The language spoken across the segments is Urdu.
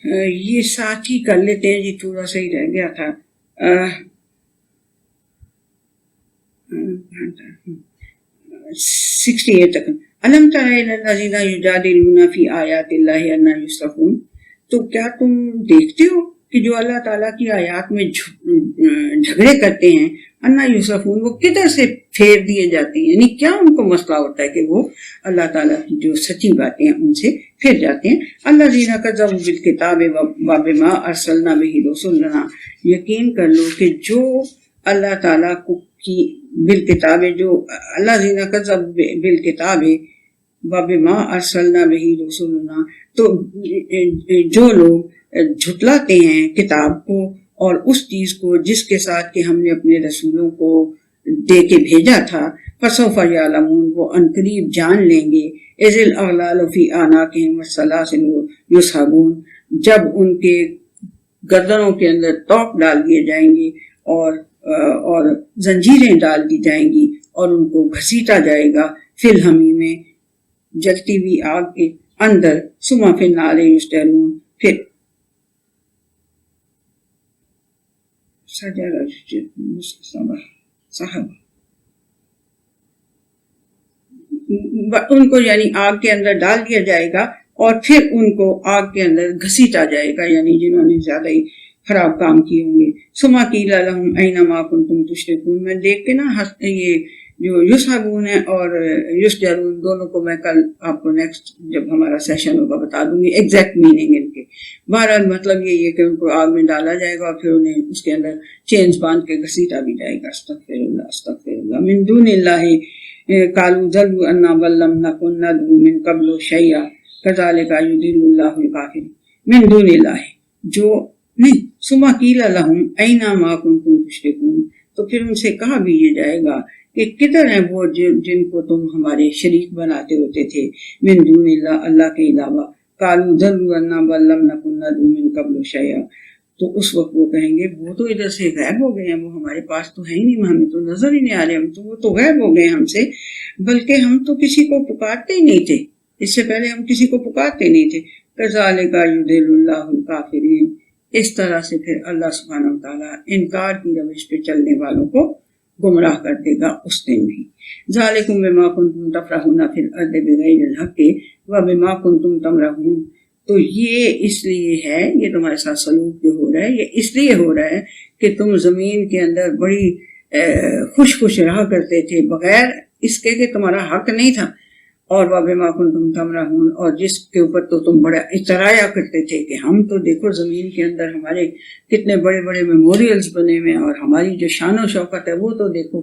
یہ ساتھ ہی کر لیتے ہیں جی، تھوڑا سا ہی رہ گیا تھا. 68 تک. الم تر الی الذین یجادلون فی آیات اللہ ان یصرفون. تو کیا تم دیکھتے ہو کہ جو اللہ تعالیٰ کی آیات میں جھگڑے کرتے ہیں، انا یصرفون، وہ کدھر سے پھیر دیے جاتے ہیں، یعنی کیا ان کو مسئلہ ہوتا ہے کہ وہ اللہ تعالیٰ کی جو سچی باتیں ہیں ان سے پھر جاتے ہیں. الذین کذبوا بالکتاب وبما ارسلنا بہ رسلنا. یقین کر لو کہ جو اللہ تعالیٰ کو کی بالکتاب، جو الذین کذبوا بالکتاب وبما ارسلنا بہ رسلنا، تو جو لوگ جھٹلاتے ہیں کتاب کو اور اس چیز کو جس کے ساتھ کہ ہم نے اپنے رسولوں کو دے کے بھیجا تھا، فسوف یعلمون، وہ عنقریب جان لیں گے. اذ الاغلال فی اعناقہم والسلاسل یسحبون، جب ان کے گردنوں کے اندر توق ڈال دیے جائیں گے اور زنجیریں ڈال دی جائیں گی اور ان کو گھسیٹا جائے گا فی الحمیم میں، جلتی ہوئی آگ کے اندر، ثم فی النار یسجرون، پھر ان کو یعنی آگ کے اندر ڈال دیا جائے گا اور پھر ان کو آگ کے اندر گھسیٹا جائے گا، یعنی جنہوں نے زیادہ ہی خراب کام کیے ہوں گے. ثم قیل لہم این ما کنتم تشرکون. میں دیکھ کے نا یہ جو یسحبون ہے اور یسجرون دونوں کو میں کل آپ کو نیکسٹ جب ہمارا سیشن ہوگا بتا دوں گی ایگزیکٹ میننگ ان کے. بہرحال مطلب یہ ہے کہ ان کو آگ میں ڈالا جائے گا اور پھر انہیں اس کے اندر چینز باندھ کے گھسیٹا بھی جائے گا. استغفر اللہ استغفر اللہ. من دون اللہ قالوا ضلوا عنا بل لم نکن ندعو من قبل شیئا کذالک یضل اللہ الکافرین. من دون اللہ، جو نہیں، ثم قیل لہم این ما کنتم تشرکون، تو پھر ان سے کہا بھی یہ جائے گا کہ کدھر ہیں وہ جن کو تم ہمارے شریک بناتے ہوتے تھے، من دون اللہ، اللہ کے علاوہ. قالوا ضلوا عنا بل لم نکن ندعو من قبل شیئا. تو اس وقت وہ کہیں گے وہ تو ادھر سے غائب ہو گئے ہیں، وہ ہمارے پاس تو ہے ہی نہیں، ہمیں تو نظر ہی نہیں آ رہے، ہم تو وہ تو غائب ہو گئے ہم سے، بلکہ ہم تو کسی کو پکارتے ہی نہیں تھے، اس سے پہلے ہم کسی کو پکارتے نہیں تھے. کذالک یضل اللہ الکافرین. اس طرح سے پھر اللہ سبحانہ و تعالیٰ انکار کی روش پہ چلنے والوں کو گمراہ کر دے گا اس دن بھی. ذالکم بما کنتم تفرحون فی الارض بغیر الحق وبما کنتم تمرحون. تو یہ اس لیے ہے، یہ تمہارے ساتھ سلوک جو ہو رہا ہے یہ اس لیے ہو رہا ہے کہ تم زمین کے اندر بڑی خوش رہا کرتے تھے بغیر اس کے کہ تمہارا حق نہیں تھا، اور وبما کنتم تمرحون، اور جس کے اوپر تو تم بڑا اترایا کرتے تھے کہ ہم تو دیکھو زمین کے اندر ہمارے کتنے بڑے بڑے میموریلز بنے ہوئے ہیں اور ہماری جو شان و شوکت ہے وہ تو دیکھو،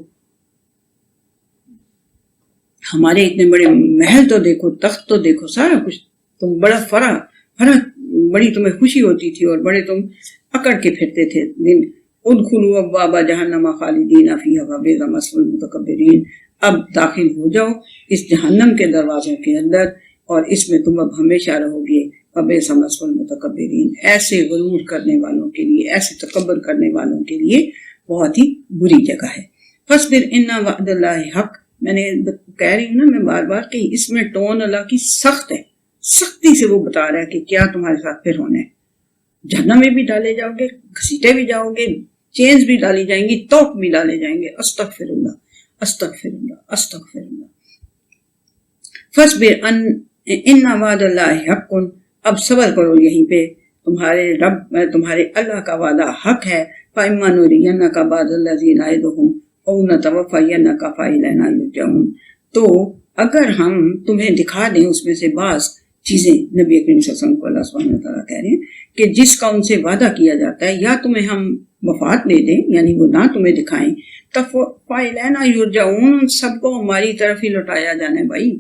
ہمارے اتنے بڑے محل تو دیکھو، تخت تو دیکھو، سارا کچھ، تم بڑا فرح بڑی تمہیں خوشی ہوتی تھی اور بڑے تم اکڑ کے پھرتے تھے دن. ادخلوا ابواب جہنم خالدین فیہا وبئس مثوی المتکبرین. اب داخل ہو جاؤ اس جہنم کے دروازوں کے اندر اور اس میں تم اب ہمیشہ رہو گے. وبئس مثوی المتکبرین. ایسے غرور کرنے والوں کے لیے، ایسے تکبر کرنے والوں کے لیے بہت ہی بری جگہ ہے. فاصبر ان وعد اللہ حق. میں نے کہہ رہی ہوں نا، میں بار بار کہ اس میں ٹون اللہ کی سخت ہے، سختی سے وہ بتا رہا ہے کہ کیا تمہارے ساتھ پھر ہونا ہے. جہنم میں بھی ڈالے جاؤ گے، گھسیٹے بھی جاؤ گے، چینز بھی ڈالی جائیں گی، توق بھی ڈالے جائیں گے. استغفر اللہ استغفر اللہ استغفر اللہ. فاصبر ان وعد اللہ حق. اب صبر کرو یہیں پہ، تمہارے رب تمہارے اللہ کا وعدہ حق ہے. فإما نرینک بعض الذی نعدہم او نتوفینک فإلینا یرجعون. تو اگر ہم تمہیں دکھا دیں اس میں سے بعض چیزیں، نبی کریم صلی اللہ علیہ وسلم کو اللہ سبحانہ وتعالیٰ کہہ رہے ہیں کہ جس کا ان سے وعدہ کیا جاتا ہے، یا تمہیں ہم وفات دے دیں یعنی وہ نہ تمہیں دکھائیں، تب فإلینا یرجعون، سب کو ہماری طرف ہی لوٹایا جانا ہے. بھائی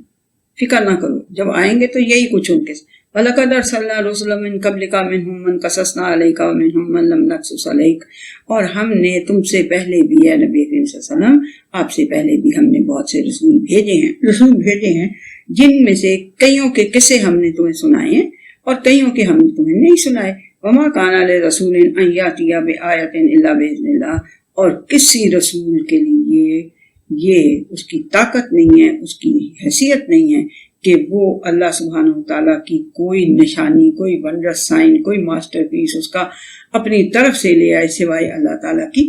فکر نہ کرو، جب آئیں گے تو یہی کچھ ان کے. وَلَقَدْ أَرْسَلْنَا رُسُلًا مِّن قَبْلِكَ مِنْهُم مَّن قَصَصْنَا عَلَيْكَ وَمِنْهُم مَّن لَّمْ نَقْصُصْ عَلَيْكَ. اور ہم نے تم سے پہلے بھی ہے نبی کریم صلی اللہ علیہ وسلم، آپ سے پہلے بھی ہم نے بہت سے رسول بھیجے ہیں جن میں سے کئیوں کے قصے ہم نے تمہیں سنائے ہیں اور کئیوں کے ہم نے تمہیں نہیں سنائے. وَمَا كَانَ لِرَسُولٍ أَن يَأْتِيَ بِآيَةٍ إِلَّا بِإِذْنِ اللَّهِ. اور کسی رسول کے لیے یہ اس کی طاقت نہیں ہے، اس کی حیثیت نہیں ہے کہ وہ اللہ سبحانہ تعالیٰ کی کوئی نشانی، کوئی ونڈرس سائن، کوئی ماسٹر پیس اس کا اپنی طرف سے لے آئے سوائے اللہ تعالیٰ کی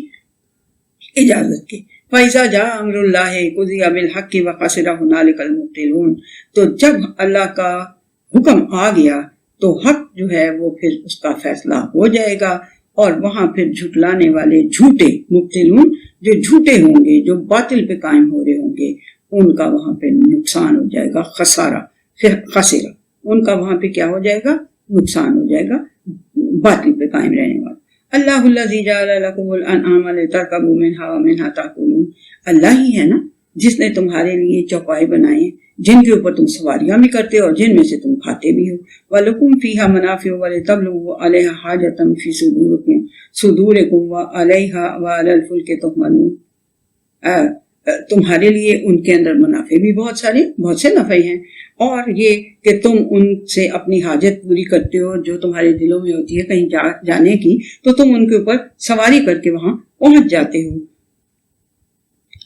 اجازت کے۔ فَإِذَا جَاءَ أَمْرُ اللَّهِ قُضِيَ بِالْحَقِّ وَخَسِرَ هُنَالِكَ الْمُبْطِلُونَ، تو جب اللہ کا حکم آ گیا تو حق جو ہے وہ پھر اس کا فیصلہ ہو جائے گا، اور وہاں پھر جھٹلانے والے جھوٹے، مبتلون جو جھوٹے ہوں گے، جو باطل پہ قائم ہو رہے ہوں گے، ان کا وہاں پہ نقصان ہو جائے گا، خسارہ، پھر خسرہ، ان کا وہاں پہ کیا ہو جائے گا؟ نقصان ہو جائے گا باطل پہ قائم رہنے والا۔ اللہ الذی جعل لکم الانعام لترکبوا منہا ومنہا تاکلون، اللہ ہی ہے نا جس نے تمہارے لیے چوپائے بنائے ہیں جن کے اوپر تم سواریاں بھی کرتے ہو اور جن میں سے تم کھاتے بھی ہو۔ وَلَكُمْ فِيهَا مَنَافِعُ وَلِتَبْلُغُوا عَلَيْهَا حَاجَةً فِي صُدُورِكُمْ وَعَلَيْهَا وَعَلَى الْفُلْكِ تُحْمَلُونَ، تمہارے لیے ان کے اندر منافع بھی بہت سے نفع ہیں، اور یہ کہ تم ان سے اپنی حاجت پوری کرتے ہو جو تمہارے دلوں میں ہوتی ہے کہیں جانے کی، تو تم ان کے اوپر سواری کر کے وہاں پہنچ جاتے ہو،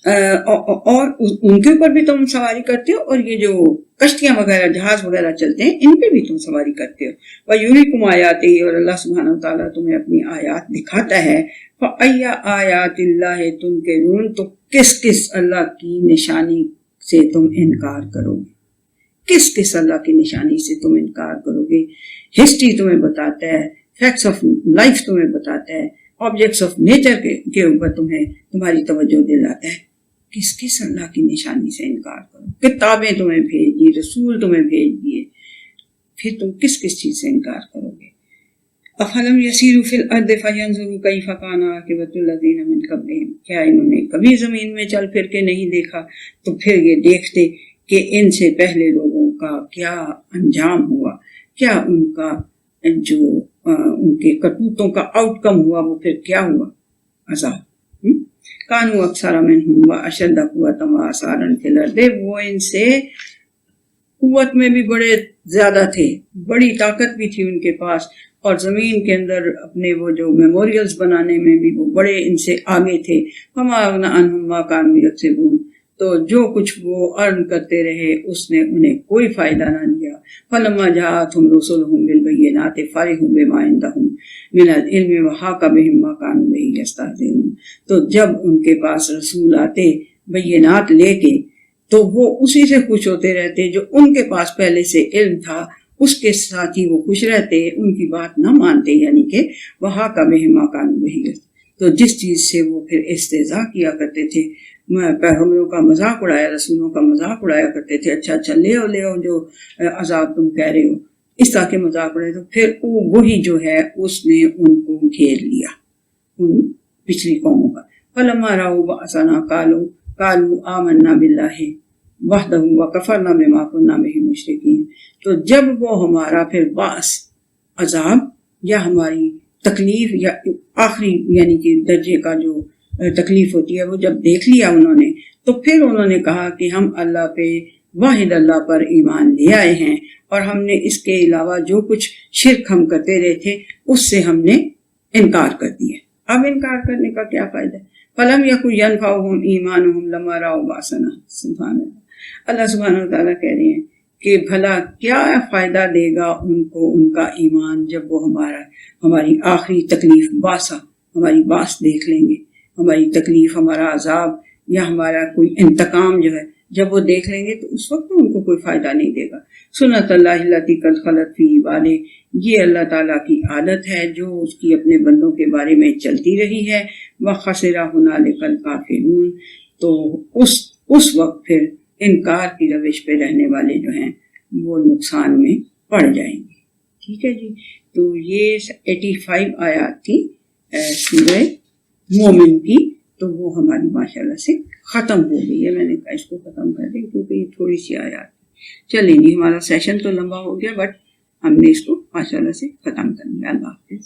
اور ان کے اوپر بھی تم سواری کرتے ہو، اور یہ جو کشتیاں وغیرہ، جہاز وغیرہ چلتے ہیں، ان پہ بھی تم سواری کرتے ہو۔ وَيُرِيكُمْ آيَاتِهِ، اور اللہ سبحانہ وتعالیٰ تمہیں اپنی آیات دکھاتا ہے۔ فَأَيَّ آيَاتِ اللَّهِ تُنْكِرُونَ، تو کس اللہ کی نشانی سے تم انکار کرو گے، کس اللہ کی نشانی سے تم انکار کرو گے؟ ہسٹری تمہیں بتاتا ہے، فیکٹس آف لائف تمہیں بتاتا ہے، آبجیکٹس آف نیچر کے اوپر تمہاری توجہ دلاتا ہے، کس اللہ کی نشانی سے انکار کرو؟ کتابیں تمہیں بھیج دی، رسول تمہیں بھیج دیے، پھر تم کس چیز سے انکار کرو گے؟ افلم یسیروا فی الارض فینظروا کیف کان عاقبۃ الذین من قبلہم، کیا انہوں نے کبھی زمین میں چل پھر کے نہیں دیکھا تو پھر یہ دیکھتے کہ ان سے پہلے لوگوں کا کیا انجام ہوا، کیا ان کا جو ان کے کرتوتوں کا آؤٹ کم ہوا وہ پھر کیا ہوا؟ عذاب۔ کانوا اکثر منہم واشد قوۃ وآثارا فی الارض، وہ ان سے قوت میں بھی بڑے زیادہ تھے، بڑی طاقت بھی تھی ان کے پاس، اور زمین کے اندر اپنے وہ جو میموریلز بنانے میں بھی وہ بڑے ان سے آگے تھے۔ فما اغنی عنہم ما کانوا یکسبون، تو جو کچھ وہ ارن کرتے رہے اس نے انہیں کوئی فائدہ نہ دیا۔ فلما جاءتہم رسلہم بالبینات فرحوا بما عندہم من العلم وحاق بہم ما کانوا بہ یستہزئون، تو جب ان کے پاس رسول آتے بینات لے کے تو وہ اسی سے خوش ہوتے رہتے جو ان کے پاس پہلے سے علم تھا، اس کے ساتھ ہی وہ خوش رہتے، ان کی بات نہ مانتے، یعنی کہ وحاق بہم ما کانوا بہ یستہزئون، تو جس چیز سے وہ پھر استہزاء کیا کرتے تھے، پیغمبروں کا مذاق اڑایا، رسولوں کا مذاق اڑایا کرتے تھے، اچھا لے آؤ جو عذاب تم کہہ رہے ہو، اس طرح کے مذاق اڑائے، تو پھر وہی جو ہے اس نے ان کو گھیر لیا، ان پچھلی قوموں کا۔ فلما رأوا بأسنا قالوا آمنا باللہ وحدہ وکفرنا بما کنا بہ مشرکین، تو جب وہ ہمارا پھر باعث عذاب یا ہماری تکلیف یا آخری یعنی کہ درجے کا جو تکلیف ہوتی ہے وہ جب دیکھ لیا انہوں نے، تو پھر انہوں نے کہا کہ ہم اللہ پہ، واحد اللہ پر ایمان لے آئے ہیں، اور ہم نے اس کے علاوہ جو کچھ شرک ہم کرتے رہے تھے اس سے ہم نے انکار کر دیا۔ اب انکار کرنے کا کیا فائدہ ہے؟ فلم یکن ینفعہم ایمانہم لما رأوا بأسنا، سبحان اللہ، اللہ سبحانہ وتعالیٰ کہہ رہے ہیں کہ بھلا کیا فائدہ دے گا ان کو ان کا ایمان جب وہ ہماری آخری تکلیف ہماری باس دیکھ لیں گے، ہماری تکلیف، ہمارا عذاب یا ہمارا کوئی انتقام جو ہے جب وہ دیکھ لیں گے تو اس وقت ان کو کوئی فائدہ نہیں دے گا۔ سنت اللہ التی قد خلت فی عبادہ، یہ اللہ تعالیٰ کی عادت ہے جو اس کی اپنے بندوں کے بارے میں چلتی رہی ہے۔ وخسر ہنالک الکافرون، تو اس وقت پھر انکار کی روش پہ رہنے والے جو ہیں وہ نقصان میں پڑ جائیں گے۔ ٹھیک ہے جی، تو یہ 85 آیات تھی سورہ مومن کی، تو وہ ہماری ماشاءاللہ سے ختم ہو گئی ہے۔ میں نے کہا اس کو ختم کر دیں کیونکہ یہ تھوڑی سی آیات چلیں گی، ہمارا سیشن تو لمبا ہو گیا بٹ ہم نے اس کو ماشاءاللہ سے ختم کر دیا۔ اللہ حافظ۔